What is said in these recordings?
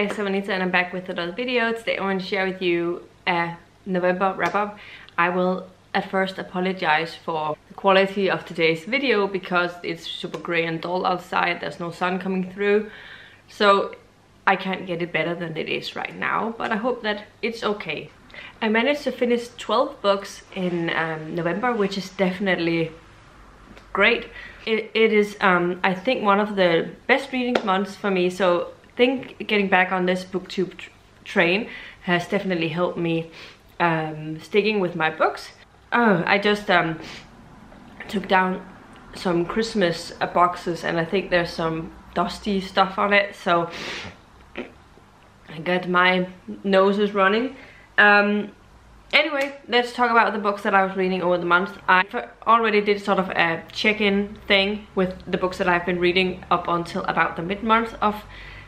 guys, I'm Anita and I'm back with another video. Today I want to share with you a November wrap-up. I will at first apologize for the quality of today's video because it's super grey and dull outside. There's no sun coming through, so I can't get it better than it is right now, but I hope that it's okay. I managed to finish 12 books in November, which is definitely great. It is I think one of the best reading months for me, so I think getting back on this booktube train has definitely helped me sticking with my books. I just took down some Christmas boxes and I think there's some dusty stuff on it, so I got my noses running. Anyway, let's talk about the books that I was reading over the month. I already did sort of a check-in thing with the books that I've been reading up until about the mid-month of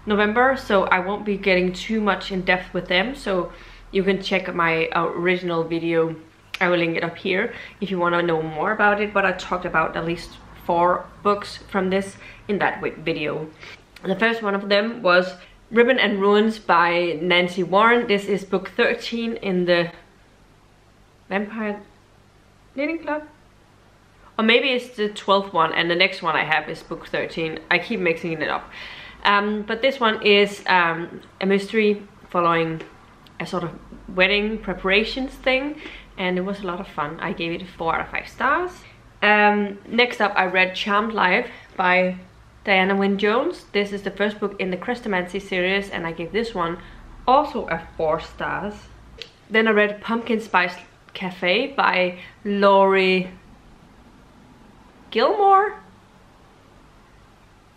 November, so I won't be getting too much in depth with them, so you can check my original video. I will link it up here if you want to know more about it, but I talked about at least 4 books from this in that video. The first one of them was Ribbon and Ruins by Nancy Warren. This is book 13 in the Vampire Knitting Club, or maybe it's the 12th one and the next one I have is book 13. I keep mixing it up, but this one is a mystery following a sort of wedding preparations thing, and it was a lot of fun. I gave it 4 out of 5 stars. Next up I read Charmed Live by Diana Wynne Jones. This is the first book in the Chrystomancy series and I gave this one also a 4 stars. Then I read Pumpkin Spice Cafe by Laurie Gilmore.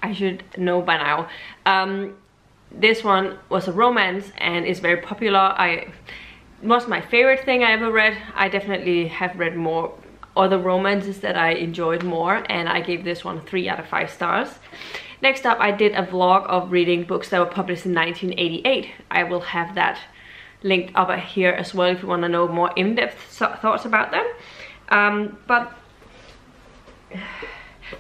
I should know by now. This one was a romance and is very popular. It was my favorite thing I ever read. I definitely have read more other romances that I enjoyed more, and I gave this one 3 out of 5 stars. Next up I did a vlog of reading books that were published in 1988. I will have that linked up here as well if you want to know more in-depth thoughts about them. But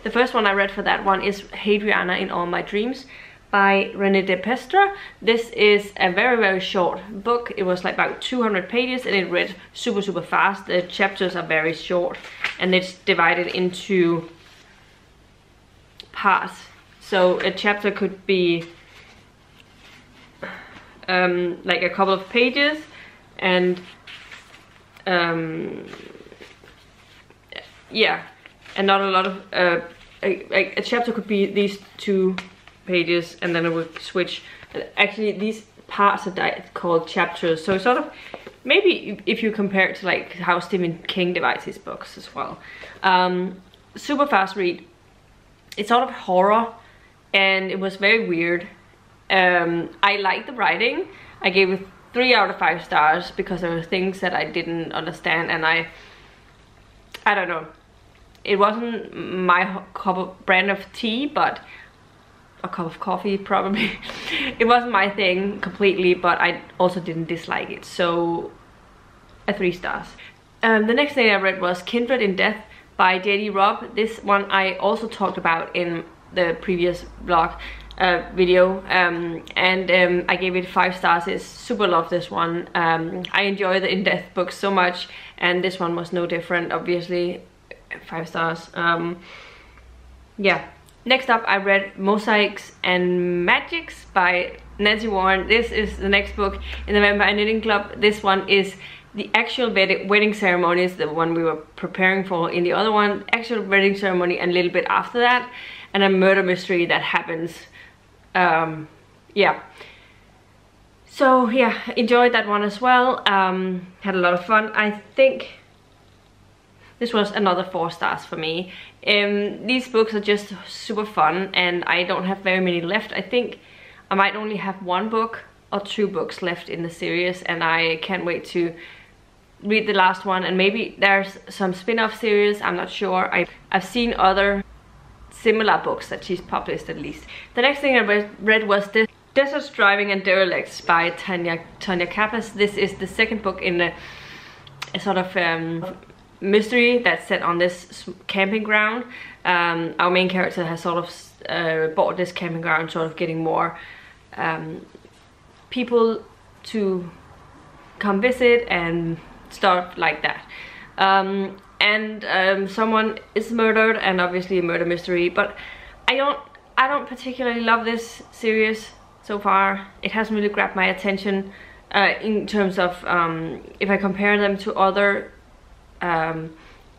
the first one I read for that one is Hadriana in All My Dreams by Renee Depestre. This is a very short book. It was like about 200 pages and it read super fast. The chapters are very short and it's divided into parts. So a chapter could be like a couple of pages, and yeah, and not a lot of a chapter could be these 2 pages and then it would switch. Actually these parts are called chapters, so sort of maybe if you compare it to like how Stephen King divides his books as well. Super fast read. It's sort of horror and it was very weird. I liked the writing. I gave it 3 out of 5 stars because there were things that I didn't understand, and I don't know, it wasn't my brand of tea, but a cup of coffee probably. It wasn't my thing completely, but I also didn't dislike it, so a 3 stars. The next thing I read was Kindred in Death by J.D. Robb. This one I also talked about in the previous vlog video, and I gave it 5 stars. I super love this one. I enjoy the in-depth books so much, and this one was no different, obviously. 5 stars. Yeah. Next up I read Mosaics and Magics by Nancy Warren. This is the next book in the Vampire Knitting Club. This one is the actual wedding ceremony, is the one we were preparing for in the other one. Actual wedding ceremony and a little bit after that, and a murder mystery that happens. Yeah, so yeah, enjoyed that one as well. Had a lot of fun. I think this was another 4 stars for me. These books are just super fun and I don't have very many left. I think I might only have 1 book or 2 books left in the series, and I can't wait to read the last one, and maybe there's some spin-off series, I'm not sure. I've seen other similar books that she's published at least. The next thing I read was Desert Driving and Derilects by Tonja Kappas. This is the second book in a sort of mystery that's set on this camping ground. Our main character has sort of bought this camping ground, sort of getting more people to come visit and stuff like that. Someone is murdered, and obviously a murder mystery, but I don't particularly love this series so far. It hasn't really grabbed my attention in terms of if I compare them to other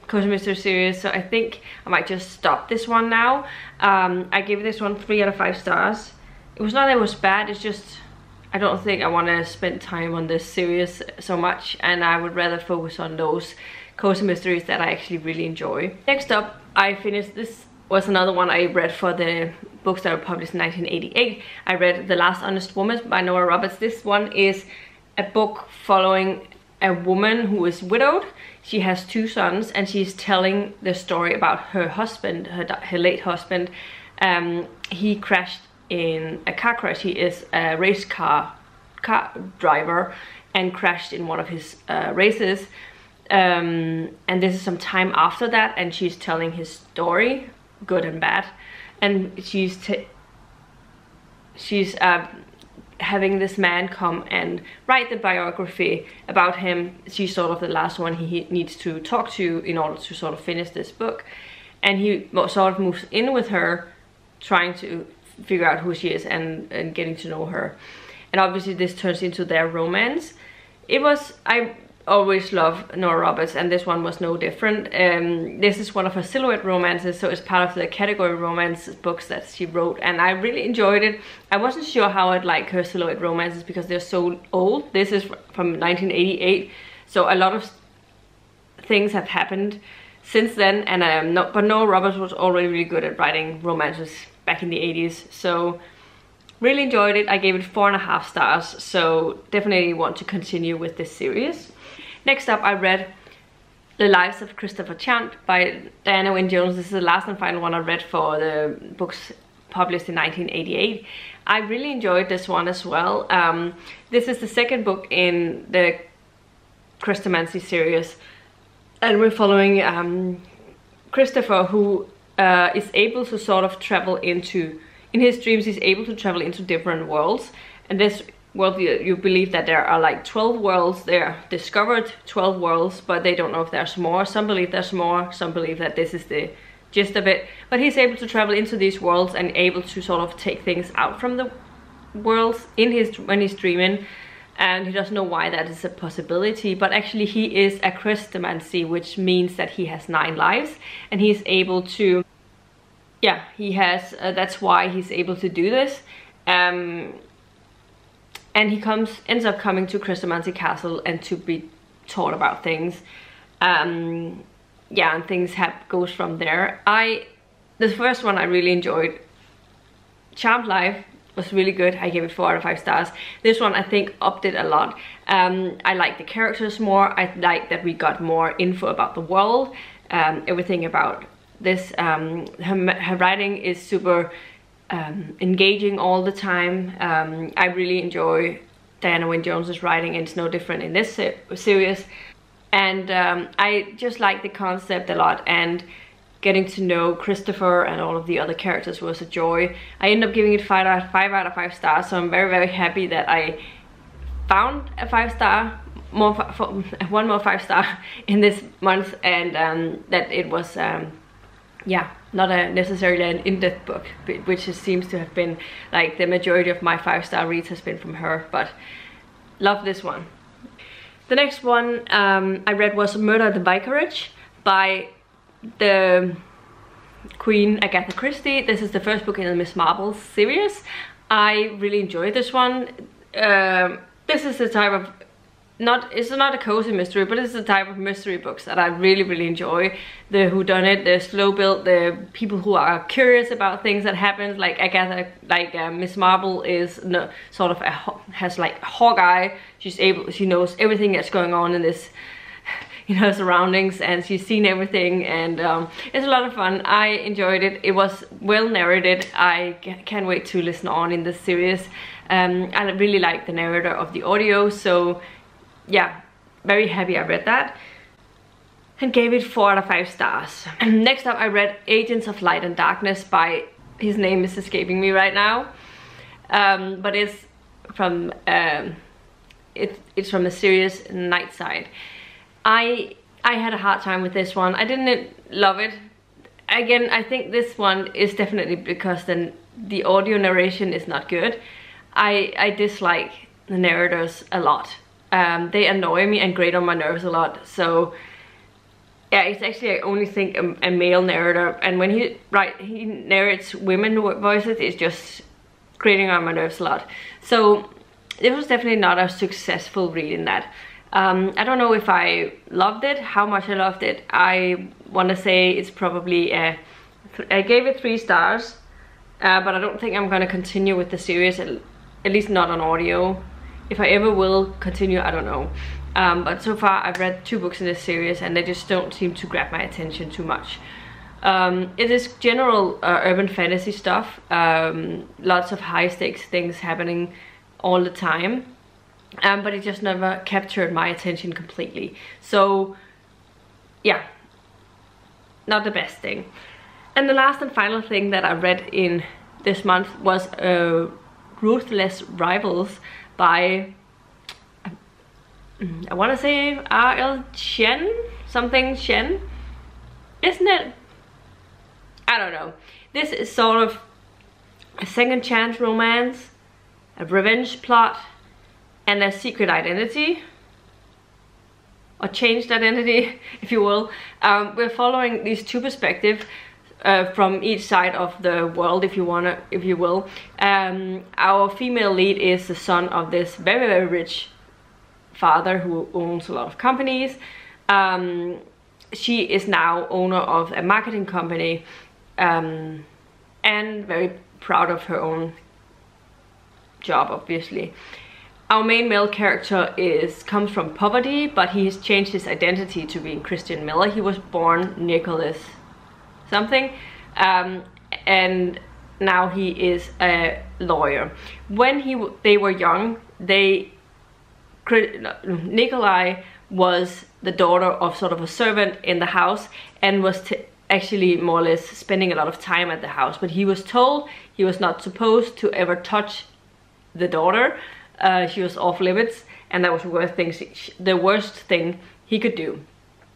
Cozy Mystery series, so I think I might just stop this one now. I gave this one 3 out of 5 stars. It was not that it was bad, it's just I don't think I want to spend time on this series so much, and I would rather focus on those cozy mysteries that I actually really enjoy. Next up, I finished, this was another one I read for the books that were published in 1988. I read The Last Honest Woman by Nora Roberts. This one is a book following a woman who is widowed. She has 2 sons, and she's telling the story about her husband, her late husband. He crashed in a car crash. He is a race car driver and crashed in one of his races. And this is some time after that, and she's telling his story, good and bad. And she's having this man come and write the biography about him. She's sort of the last one he needs to talk to in order to sort of finish this book. And he sort of moves in with her, trying to figure out who she is and getting to know her. And obviously this turns into their romance. I always love Nora Roberts, and this one was no different. This is one of her silhouette romances, so it's part of the category romance books that she wrote, and I really enjoyed it. I wasn't sure how I'd like her silhouette romances because they're so old. This is from 1988, so a lot of things have happened since then, and but Nora Roberts was already really good at writing romances back in the 80s, so really enjoyed it. I gave it 4.5 stars, so definitely want to continue with this series. Next up, I read The Lives of Christopher Chant by Diana Wynne Jones. This is the last and final one I read for the books published in 1988. I really enjoyed this one as well. This is the second book in the Christomancy series, and we're following Christopher, who is able to sort of travel into, in his dreams he's able to travel into different worlds. And this world, you believe that there are like 12 worlds. They're discovered 12 worlds, but they don't know if there's more. Some believe there's more, some believe that this is the gist of it. But he's able to travel into these worlds and able to sort of take things out from the worlds when he's dreaming. And he doesn't know why that is a possibility, but actually he is a Christomancy, which means that he has 9 lives, and he's able to, yeah, he has, that's why he's able to do this. And he ends up coming to Christomancy Castle and to be taught about things. Yeah, and things goes from there. The first one I really enjoyed. Charmed Life was really good. I gave it 4 out of 5 stars. This one I think upped it a lot. I like the characters more. I like that we got more info about the world. Everything about this. Her writing is super engaging all the time. I really enjoy Diana Wynne Jones's writing, and it's no different in this series. And I just like the concept a lot, and getting to know Christopher and all of the other characters was a joy. I ended up giving it 5 out of 5 stars, so I'm very, very happy that I found a 5-star, one more 5-star in this month, and that it was yeah, not necessarily an in-depth book, which seems to have been like the majority of my 5-star reads has been from her, but love this one. The next one I read was Murder at the Vicarage by the Queen Agatha Christie. This is the first book in the Miss Marple series. I really enjoyed this one. This is the type of, it's not a cozy mystery, but it's the type of mystery books that I really, really enjoy. The whodunit, the slow build, the people who are curious about things that happen. Like Agatha, like Miss Marple is sort of has like a hawk eye. She knows everything that's going on in this, you know, surroundings, and she's seen everything, and it's a lot of fun. I enjoyed it. It was well narrated. I can't wait to listen on in this series. I really like the narrator of the audio, so yeah, very happy I read that and gave it 4 out of 5 stars. And next up I read Agents of Light and Darkness by, his name is escaping me right now, but it's it's from the series Nightside. I had a hard time with this one. I didn't love it. Again, I think this one is definitely because the audio narration is not good. I dislike the narrators a lot. They annoy me and grate on my nerves a lot. So yeah, it's actually, I only think a male narrator, and when he narrates women voices, it's just grating on my nerves a lot. So it was definitely not a successful read in that. I don't know if I loved it, how much I loved it. I want to say it's probably I gave it 3 stars, but I don't think I'm going to continue with the series, at least not on audio. If I ever will continue, I don't know. But so far I've read 2 books in this series and they just don't seem to grab my attention too much. It is general urban fantasy stuff, lots of high stakes things happening all the time, but it just never captured my attention completely. So yeah, not the best thing. And the last and final thing that I read in this month was Ruthless Rivals by, I want to say R.L. Shen? Something Shen? Isn't it? I don't know. This is sort of a second chance romance, a revenge plot, and a secret identity. Or changed identity, if you will. We're following these 2 perspectives from each side of the world, if you will. Our female lead is the son of this very, very rich father who owns a lot of companies. She is now owner of a marketing company, and very proud of her own job, obviously. Our main male character comes from poverty, but he has changed his identity to being Christian Miller. He was born Nicholas something, and now he is a lawyer. When they were young, Nikolai was the daughter of sort of a servant in the house and was actually more or less spending a lot of time at the house, but he was told he was not supposed to ever touch the daughter. She was off limits, and that was the worst thing he could do.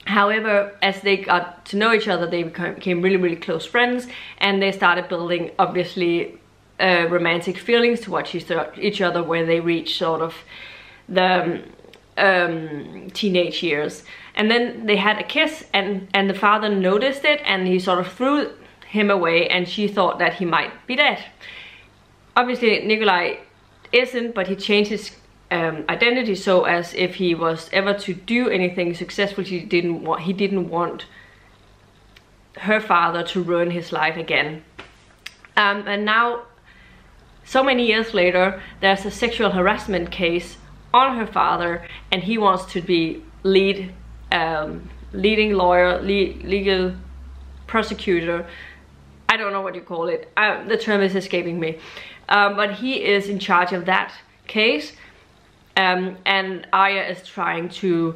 However, as they got to know each other, they became really, really close friends, and they started building, obviously, romantic feelings towards each other when they reached sort of the teenage years. And then they had a kiss, and the father noticed it, and he sort of threw him away, and she thought that he might be dead. Obviously, Nikolai isn't, but he changed his identity so as if he was ever to do anything successful, he didn't want her father to ruin his life again. And now, so many years later, there's a sexual harassment case on her father, and he wants to be leading lawyer, legal prosecutor. I don't know what you call it. The term is escaping me. But he is in charge of that case, and Arya is trying to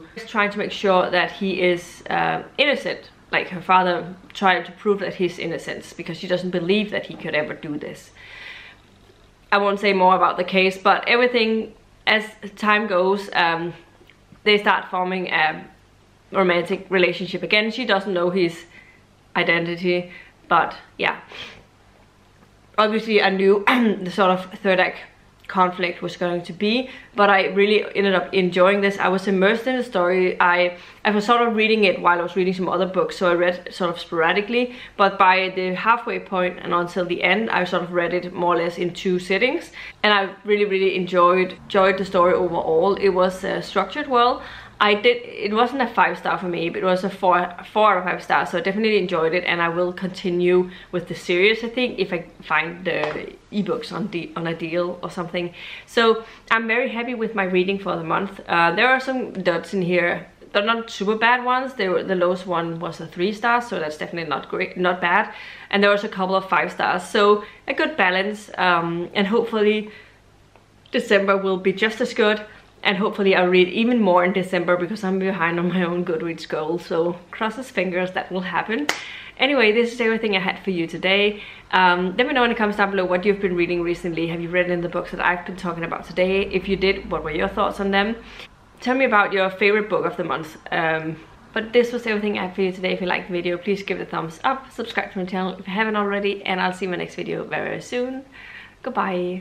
make sure that he is innocent. Like, her father tried to prove that he's innocent because she doesn't believe that he could ever do this. I won't say more about the case, but everything, as time goes, they start forming a romantic relationship again. She doesn't know his identity, but yeah. Obviously, I knew the sort of third act conflict was going to be, but I really ended up enjoying this. I was immersed in the story. I was sort of reading it while I was reading some other books, so I read sort of sporadically, but by the halfway point and until the end, I sort of read it more or less in 2 sittings, and I really, really enjoyed the story overall. It was structured well. It wasn't a 5-star for me, but it was a 4 out of 5 stars, so I definitely enjoyed it, and I will continue with the series, I think, if I find the ebooks on a deal or something. So I'm very happy with my reading for the month. There are some duds in here. They're not super bad ones. The lowest one was a 3 stars, so that's definitely not bad. And there was a couple of 5 stars, so a good balance, and hopefully December will be just as good. And hopefully I'll read even more in December because I'm behind on my own Goodreads goal. So crosses fingers that will happen. Anyway, this is everything I had for you today. Let me know in the comments down below what you've been reading recently. Have you read in the books that I've been talking about today? If you did, what were your thoughts on them? Tell me about your favorite book of the month. But this was everything I had for you today. If you liked the video, please give it a thumbs up. Subscribe to my channel if you haven't already. And I'll see you in my next video very, very soon. Goodbye.